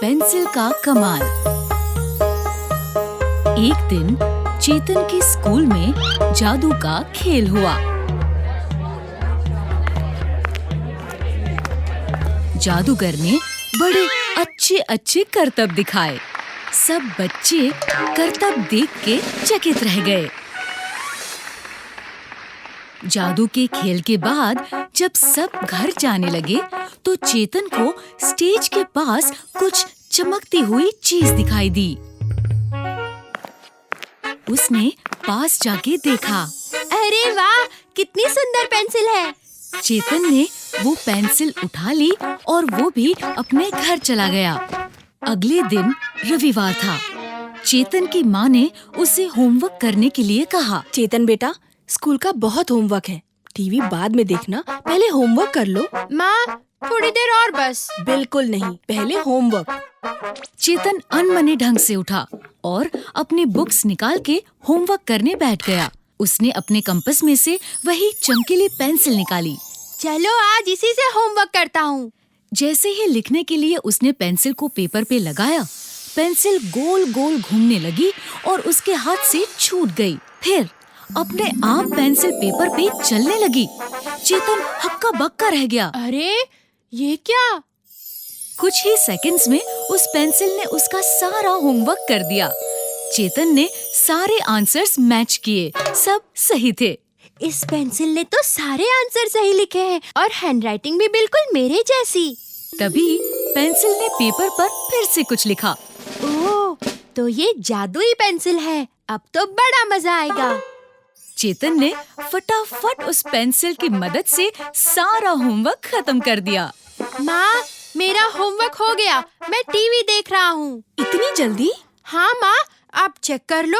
Pencil का कमाल। एक दिन चेतन के स्कूल में जादू का खेल हुआ। जादूगर ने बड़े अच्छे अच्छे करतब दिखाए। सब बच्चे करतब देख के चकित रह गए। जादू के खेल के बाद जब सब घर जाने लगे तो चेतन को स्टेज के पास कुछ चमकती हुई चीज दिखाई दी। उसने पास जाके देखा। अरे वाह, कितनी सुंदर पेंसिल है। चेतन ने वो पेंसिल उठा ली और वो भी अपने घर चला गया। अगले दिन रविवार था। चेतन की माँ ने उसे होमवर्क करने के लिए कहा। चेतन बेटा, स्कूल का बहुत होमवर्क है। टीवी बाद में देखना, पहले होमवर्क कर लो। माँ, थोड़ी देर और बस। बिल्कुल नहीं, पहले होमवर्क। चेतन अनमने ढंग से उठा और अपनी बुक्स निकाल के होमवर्क करने बैठ गया। उसने अपने कंपास में से वही चमकीली पेंसिल निकाली। चलो आज इसी से होमवर्क करता हूँ। जैसे ही लिखने के लिए उसने पेंसिल को पेपर पे लगाया, पेंसिल गोल गोल घूमने लगी और उसके हाथ से छूट गई। फिर अपने आप पेंसिल पेपर पे चलने लगी। चेतन हक्का बक्का रह गया। अरे ये क्या? कुछ ही सेकंड्स में उस पेंसिल ने उसका सारा होमवर्क कर दिया। चेतन ने सारे आंसर्स मैच किए, सब सही थे। इस पेंसिल ने तो सारे आंसर सही लिखे हैं और हैंडराइटिंग भी बिल्कुल मेरे जैसी। तभी पेंसिल ने पेपर पर फिर से कुछ लिखा। ओह, तो ये जादुई पेंसिल है। अब तो बड़ा मजा आएगा। चेतन ने फटाफट उस पेंसिल की मदद से सारा होमवर्क खत्म कर दिया। माँ, मेरा होमवर्क हो गया। मैं टीवी देख रहा हूँ। इतनी जल्दी? हाँ माँ, आप चेक कर लो।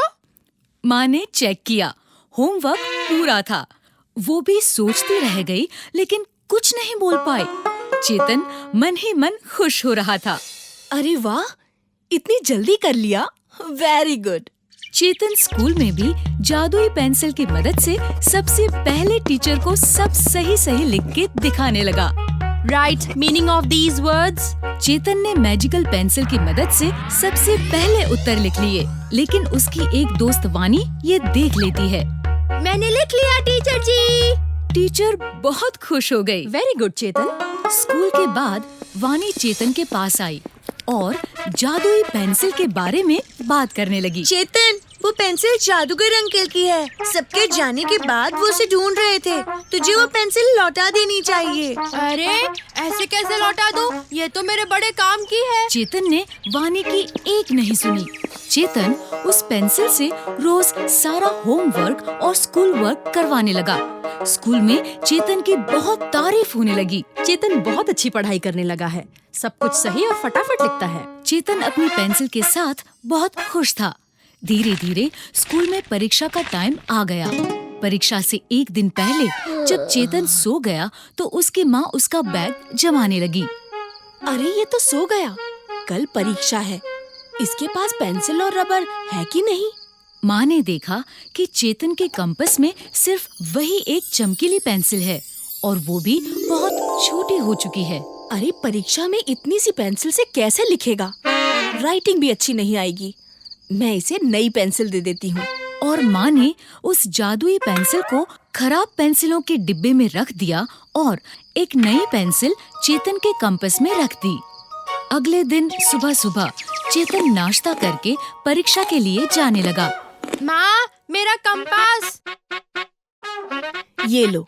माँ ने चेक किया। होमवर्क पूरा था। वो भी सोचती रह गई लेकिन कुछ नहीं बोल पाई। चेतन मन ही मन खुश हो रहा था। अरे वाह, इतनी जल्दी कर लिया। Very good. चेतन स्कूल में भी जादुई पेंसिल की मदद से सबसे पहले टीचर को सब सही सही लिख के दिखाने लगा। Right meaning of these words. Chetan ने मैजिकल पेंसिल की मदद से सबसे पहले उत्तर लिख लिए, लेकिन उसकी एक दोस्त वानी ये देख लेती है। मैंने लिख लिया टीचर जी। टीचर बहुत खुश हो गई। वेरी गुड चेतन। स्कूल के बाद वानी चेतन के पास आई और जादुई पेंसिल के बारे में बात करने लगी। चेतन, वो पेंसिल जादूगर अंकल की है। सबके जाने के बाद वो उसे ढूंढ रहे थे। तुझे वो पेंसिल लौटा देनी चाहिए। अरे ऐसे कैसे लौटा दूं? ये तो मेरे बड़े काम की है। चेतन ने वानी की एक नहीं सुनी। चेतन उस पेंसिल से रोज सारा होमवर्क और स्कूल वर्क करवाने लगा। स्कूल में चेतन की बहुत तारीफ होने लगी। चेतन बहुत अच्छी पढ़ाई करने लगा है। सब कुछ सही और फटाफट लिखता है। चेतन अपनी पेंसिल के साथ बहुत खुश था। धीरे धीरे स्कूल में परीक्षा का टाइम आ गया। परीक्षा से एक दिन पहले जब चेतन सो गया तो उसकी माँ उसका बैग जमाने लगी। अरे ये तो सो गया। कल परीक्षा है। इसके पास पेंसिल और रबर है कि नहीं? माँ ने देखा कि चेतन के कंपास में सिर्फ वही एक चमकीली पेंसिल है और वो भी बहुत छोटी हो चुकी है। अरे परीक्षा में इतनी सी पेंसिल से कैसे लिखेगा? राइटिंग भी अच्छी नहीं आएगी। मैं इसे नई पेंसिल दे देती हूँ। और माँ ने उस जादुई पेंसिल को खराब पेंसिलों के डिब्बे में रख दिया और एक नई पेंसिल चेतन के कंपास में रख दी। अगले दिन सुबह सुबह चेतन नाश्ता करके परीक्षा के लिए जाने लगा। माँ, मेरा कंपास। ये लो,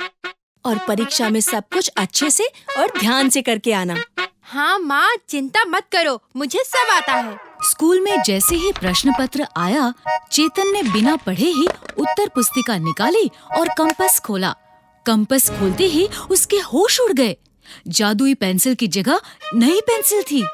और परीक्षा में सब कुछ अच्छे से और ध्यान से करके आना। हाँ माँ, चिंता मत करो, मुझे सब आता है। स्कूल में जैसे ही प्रश्न पत्र आया, चेतन ने बिना पढ़े ही उत्तर पुस्तिका निकाली और कंपास खोला। कंपास खोलते ही उसके होश उड़ गए। जादुई पेंसिल की जगह नई पेंसिल थी।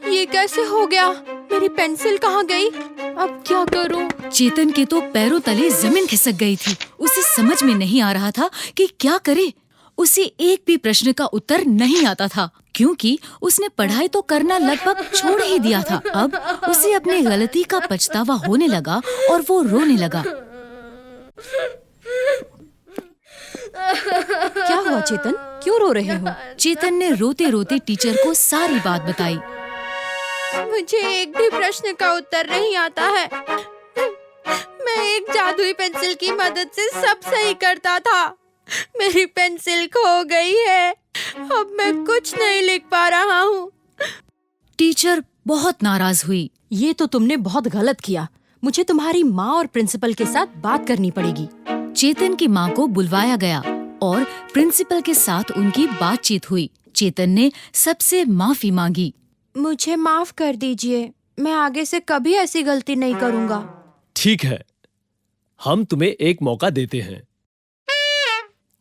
ये कैसे हो गया? मेरी पेंसिल कहाँ गई? अब क्या करूँ? चेतन के तो पैरों तले जमीन खिसक गई थी। उसे समझ में नहीं आ रहा था कि क्या करे। उसे एक भी प्रश्न का उत्तर नहीं आता था क्योंकि उसने पढ़ाई तो करना लगभग छोड़ ही दिया था। अब उसे अपनी गलती का पछतावा होने लगा और वो रोने लगा। क्या हुआ चेतन, क्यों रो रहे हो? चेतन ने रोते रोते टीचर को सारी बात बताई। मुझे एक भी प्रश्न का उत्तर नहीं आता है। मैं एक जादुई पेंसिल की मदद से सब सही करता था। मेरी पेंसिल खो गई है। अब मैं कुछ नहीं लिख पा रहा हूँ। टीचर बहुत नाराज हुई। ये तो तुमने बहुत गलत किया। मुझे तुम्हारी माँ और प्रिंसिपल के साथ बात करनी पड़ेगी। चेतन की माँ को बुलवाया गया और प्रिंसिपल के साथ उनकी बातचीत हुई। चेतन ने सबसे माफी मांगी। मुझे माफ कर दीजिए, मैं आगे से कभी ऐसी गलती नहीं करूँगा। ठीक है, हम तुम्हें एक मौका देते हैं।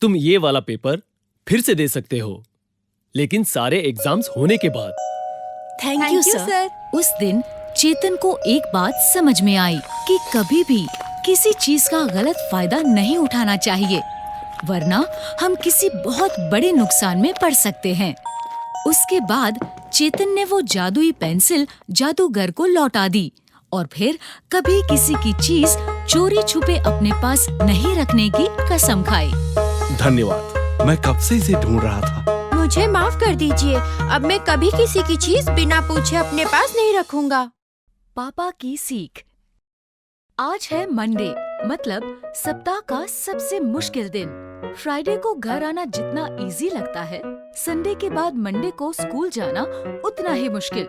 तुम ये वाला पेपर फिर से दे सकते हो, लेकिन सारे एग्जाम्स होने के बाद। Thank you sir. उस दिन चेतन को एक बात समझ में आई कि कभी भी किसी चीज का गलत फायदा नहीं उठाना चाहिए, वरना हम किसी बहुत बड़े नुकसान में पड़ सकते हैं। उसके बाद चेतन ने वो जादुई पेंसिल जादूगर को लौटा दी और फिर कभी किसी की चीज चोरी छुपे अपने पास नहीं रखने की कसम खाई। धन्यवाद, मैं कब से इसे ढूंढ रहा था। मुझे माफ कर दीजिए, अब मैं कभी किसी की चीज बिना पूछे अपने पास नहीं रखूंगा। पापा की सीख। आज है मंडे, मतलब सप्ताह का सबसे मुश्किल दिन। फ्राइडे को घर आना जितना इजी लगता है, संडे के बाद मंडे को स्कूल जाना उतना ही मुश्किल।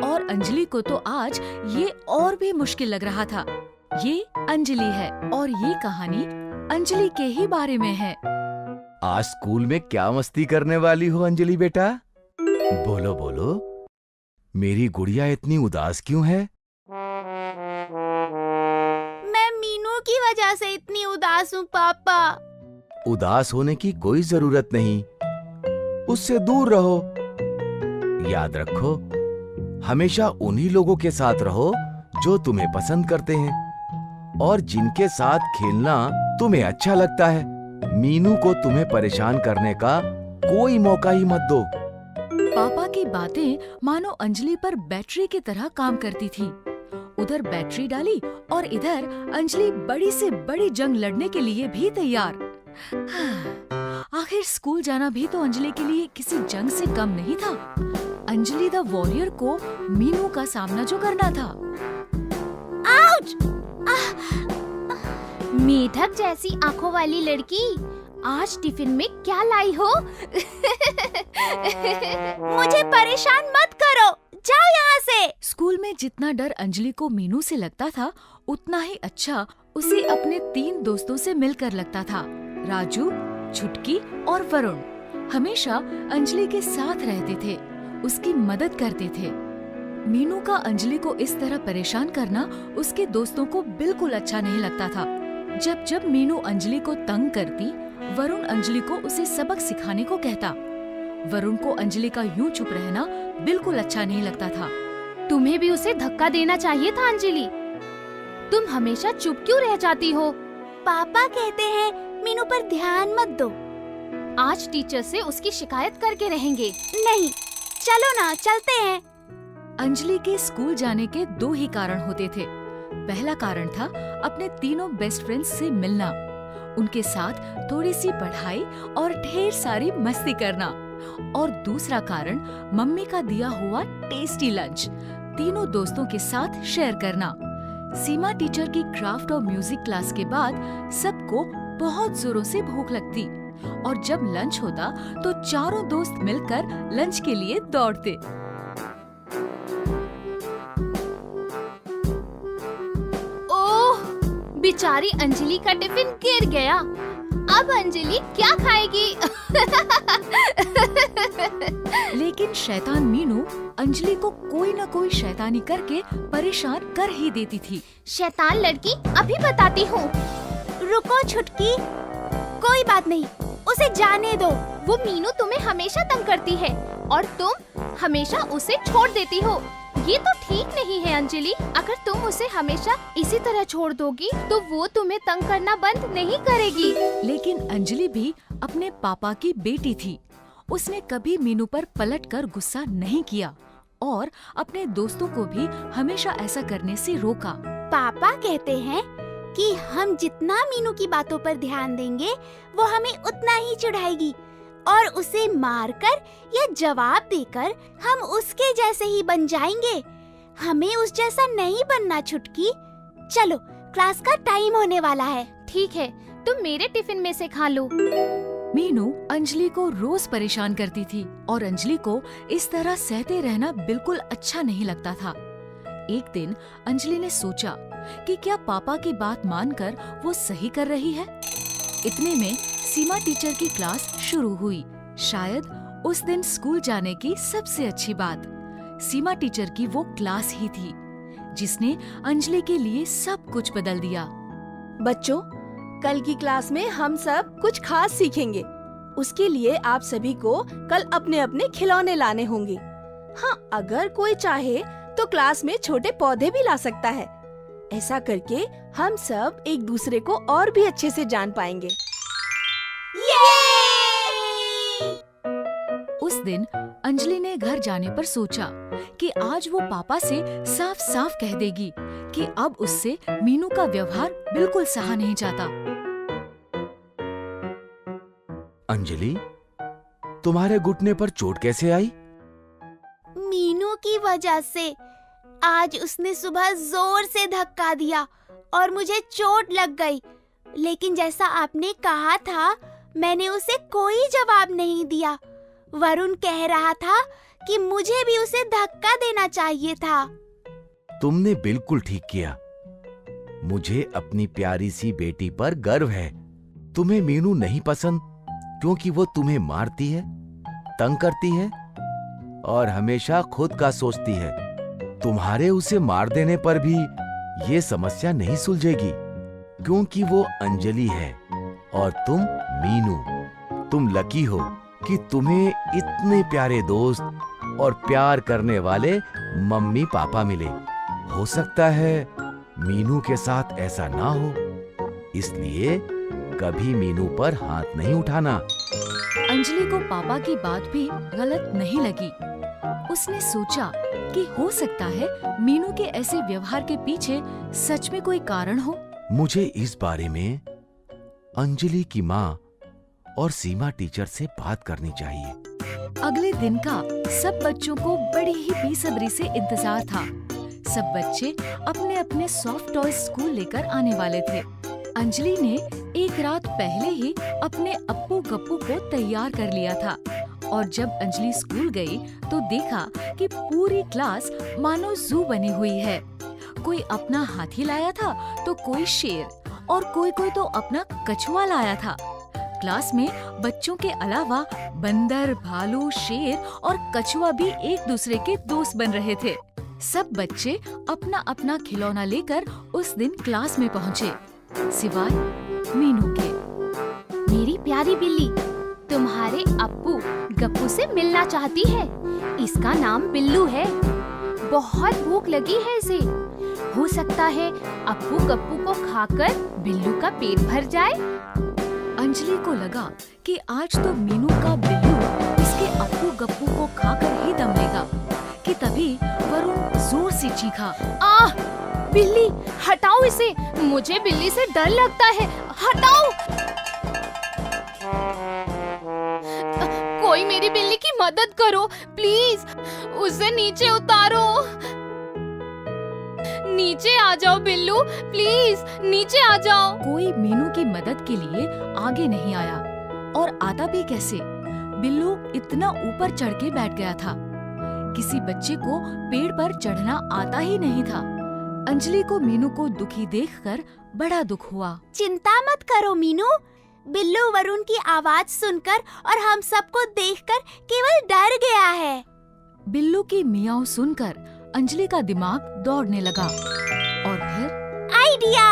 और अंजलि को तो आज ये और भी मुश्किल लग रहा था। ये अंजलि है और ये कहानी अंजलि के ही बारे में है। आज स्कूल में क्या मस्ती करने वाली हो अंजलि बेटा? बोलो बोलो, मेरी गुड़िया इतनी उदास क्यों है? मैं मीनू की वजह से इतनी उदास हूँ पापा। उदास होने की कोई जरूरत नहीं, उससे दूर रहो। याद रखो, हमेशा उन्हीं लोगों के साथ रहो जो तुम्हें पसंद करते हैं और जिनके साथ खेलना तुम्हें अच्छा लगता है। मीनू को तुम्हें परेशान करने का कोई मौका ही मत दो। पापा की बातें मानो अंजलि पर बैटरी की तरह काम करती थी। उधर बैटरी डाली और इधर अंजलि बड़ी से बड़ी जंग लड़ने के लिए भी तैयार। आखिर स्कूल जाना भी तो अंजलि के लिए किसी जंग से कम नहीं था। अंजलि द वॉरियर को मीनू का सामना जो करना था। आउच! मेढक जैसी आंखों वाली लड़की, आज टिफिन में क्या लाई हो? मुझे परेशान मत करो, जाओ यहाँ से। स्कूल में जितना डर अंजलि को मीनू से लगता था, उतना ही अच्छा उसे अपने 3 दोस्तों से मिलकर लगता था। राजू, छुटकी और वरुण हमेशा अंजलि के साथ रहते थे, उसकी मदद करते थे। मीनू का अंजलि को इस तरह परेशान करना उसके दोस्तों को बिल्कुल अच्छा नहीं लगता था। जब जब मीनू अंजलि को तंग करती, वरुण अंजलि को उसे सबक सिखाने को कहता। वरुण को अंजलि का यूं चुप रहना बिल्कुल अच्छा नहीं लगता था। तुम्हें भी उसे धक्का देना चाहिए था अंजलि। तुम हमेशा चुप क्यों रह जाती हो? पापा कहते हैं मीनू पर ध्यान मत दो। आज टीचर से उसकी शिकायत करके रहेंगे। नहीं, चलो ना, चलते हैं। अंजलि के स्कूल जाने के 2 ही कारण होते थे। पहला कारण था अपने तीनों बेस्ट फ्रेंड्स से मिलना, उनके साथ थोड़ी सी पढ़ाई और ढेर सारी मस्ती करना। और दूसरा कारण मम्मी का दिया हुआ टेस्टी लंच तीनों दोस्तों के साथ शेयर करना। सीमा टीचर की क्राफ्ट और म्यूजिक क्लास के बाद सबको बहुत जोरों से भूख लगती और जब लंच होता तो चारों दोस्त मिलकर लंच के लिए दौड़ते। ओह, बेचारी अंजलि का टिफिन गिर गया। अब अंजलि क्या खाएगी? लेकिन शैतान मीनू अंजलि को कोई न कोई शैतानी करके परेशान कर ही देती थी। शैतान लड़की, अभी बताती हूँ। रुको छुटकी, कोई बात नहीं, उसे जाने दो। वो मीनू तुम्हें हमेशा तंग करती है और तुम हमेशा उसे छोड़ देती हो। ये तो ठीक नहीं है अंजलि। अगर तुम उसे हमेशा इसी तरह छोड़ दोगी तो वो तुम्हें तंग करना बंद नहीं करेगी। लेकिन अंजलि भी अपने पापा की बेटी थी। उसने कभी मीनू पर पलटकर गुस्सा नहीं किया और अपने दोस्तों को भी हमेशा ऐसा करने से रोका। पापा कहते हैं कि हम जितना मीनू की बातों पर ध्यान देंगे वो हमें उतना ही चिढ़ाएगी। और उसे मारकर या जवाब देकर हम उसके जैसे ही बन जाएंगे। हमें उस जैसा नहीं बनना छुटकी। चलो, क्लास का टाइम होने वाला है। ठीक है, तुम मेरे टिफिन में से खा लो। मीनू अंजलि को रोज परेशान करती थी और अंजलि को इस तरह सहते रहना बिल्कुल अच्छा नहीं लगता था। एक दिन अंजलि ने सोचा कि क्या पापा की बात मानकर वो सही कर रही है। इतने में सीमा टीचर की क्लास शुरू हुई। शायद उस दिन स्कूल जाने की सबसे अच्छी बात सीमा टीचर की वो क्लास ही थी जिसने अंजलि के लिए सब कुछ बदल दिया। बच्चों, कल की क्लास में हम सब कुछ खास सीखेंगे। उसके लिए आप सभी को कल अपने अपने खिलौने लाने होंगे। हाँ, अगर कोई चाहे तो क्लास में छोटे पौधे भी ला सकता है। ऐसा करके हम सब एक दूसरे को और भी अच्छे से जान पाएंगे। उस दिन अंजलि ने घर जाने पर सोचा कि आज वो पापा से साफ साफ कह देगी कि अब उससे मीनू का व्यवहार बिल्कुल सहा नहीं जाता। अंजलि, तुम्हारे घुटने पर चोट कैसे आई? मीनू की वजह से। आज उसने सुबह जोर से धक्का दिया और मुझे चोट लग गई। लेकिन जैसा आपने कहा था, मैंने उसे कोई जवाब नहीं दिया। वरुण कह रहा था कि मुझे भी उसे धक्का देना चाहिए था। तुमने बिल्कुल ठीक किया। मुझे अपनी प्यारी सी बेटी पर गर्व है। तुम्हें मीनू नहीं पसंद क्योंकि वो तुम्हें मारती है, तंग करती है और हमेशा खुद का सोचती है। तुम्हारे उसे मार देने पर भी ये समस्या नहीं सुलझेगी क्योंकि वो अंजलि है और तुम मीनू। तुम लकी हो कि तुम्हें इतने प्यारे दोस्त और प्यार करने वाले मम्मी पापा मिले। हो सकता है मीनू के साथ ऐसा ना हो, इसलिए कभी मीनू पर हाथ नहीं उठाना। अंजलि को पापा की बात भी गलत नहीं लगी। उसने सोचा कि हो सकता है मीनू के ऐसे व्यवहार के पीछे सच में कोई कारण हो। मुझे इस बारे में अंजलि की माँ और सीमा टीचर से बात करनी चाहिए। अगले दिन का सब बच्चों को बड़ी ही बेसब्री से इंतजार था। सब बच्चे अपने अपने सॉफ्ट टॉय स्कूल लेकर आने वाले थे। अंजलि ने एक रात पहले ही अपने अप्पू गप्पू को तैयार कर लिया था और जब अंजलि स्कूल गई तो देखा कि पूरी क्लास मानो जू बनी हुई है। कोई अपना हाथी लाया था तो कोई शेर और कोई तो अपना कछुआ लाया था। क्लास में बच्चों के अलावा बंदर, भालू, शेर और कछुआ भी एक दूसरे के दोस्त बन रहे थे। सब बच्चे अपना अपना खिलौना लेकर उस दिन क्लास में पहुँचे, सिवाय मीनू के। मेरी प्यारी बिल्ली तुम्हारे अप्पू गप्पू से मिलना चाहती है। इसका नाम बिल्लू है। बहुत भूख लगी है इसे। हो सकता है अप्पू गप्पू को खाकर बिल्लू का पेट भर जाए। अंजलि को लगा कि आज तो मीनू का बिल्लू उसके अप्पू गप्पू को खाकर ही दम लेगा कि तभी वरुण जोर से चीखा, आह! बिल्ली, हटाओ इसे। मुझे बिल्ली से डर लगता है। हटाओ! कोई मेरी बिल्ली की मदद करो प्लीज। उसे नीचे उतारो। नीचे आ जाओ बिल्लू, प्लीज नीचे आ जाओ। कोई मीनू की मदद के लिए आगे नहीं आया और आता भी कैसे। बिल्लू इतना ऊपर चढ़ के बैठ गया था। किसी बच्चे को पेड़ पर चढ़ना आता ही नहीं था। अंजलि को मीनू को दुखी देखकर बड़ा दुख हुआ। चिंता मत करो मीनू। बिल्लू वरुण की आवाज सुनकर और हम सबको देखकर केवल डर गया है। बिल्लू की मियाऊ सुनकर अंजलि का दिमाग दौड़ने लगा और फिर आइडिया!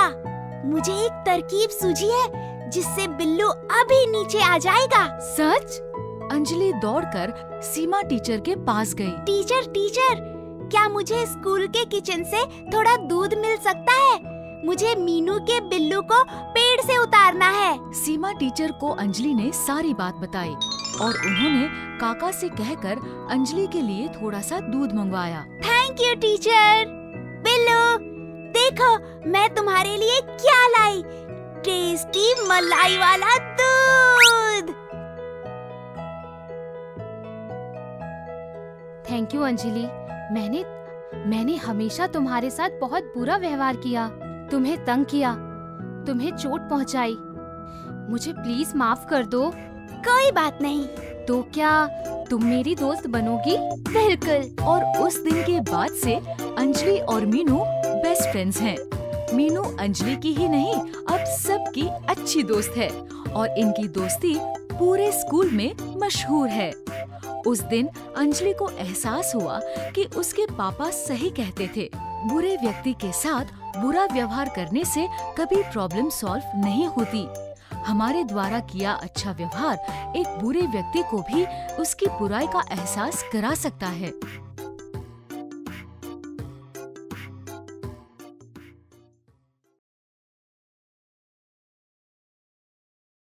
मुझे एक तरकीब सूझी है जिससे बिल्लू अभी नीचे आ जाएगा। सच? अंजलि दौड़कर सीमा टीचर के पास गई। टीचर, क्या मुझे स्कूल के किचन से थोड़ा दूध मिल सकता है? मुझे मीनू के बिल्लू को पेड़ से उतारना है। सीमा टीचर को अंजलि ने सारी बात बताई और उन्होंने काका से कहकर अंजलि के लिए थोड़ा सा दूध मंगवाया। Thank you teacher. बिल्लू, देखो मैं तुम्हारे लिए क्या लाई। टेस्टी मलाई वाला दूध। Thank you Anjali. मैंने हमेशा तुम्हारे साथ बहुत बुरा व्यवहार किया, तुम्हें तंग किया, तुम्हें चोट पहुंचाई। मुझे प्लीज माफ कर दो। कोई बात नहीं। तो क्या तुम मेरी दोस्त बनोगी? बिल्कुल। और उस दिन के बाद से अंजलि और मीनू बेस्ट फ्रेंड्स हैं। मीनू अंजलि की ही नहीं, अब सबकी अच्छी दोस्त है और इनकी दोस्ती पूरे स्कूल में मशहूर है। उस दिन अंजलि को एहसास हुआ कि उसके पापा सही कहते थे, बुरे व्यक्ति के साथ बुरा व्यवहार करने से कभी प्रॉब्लम सॉल्व नहीं होती। हमारे द्वारा किया अच्छा व्यवहार एक बुरे व्यक्ति को भी उसकी बुराई का एहसास करा सकता है।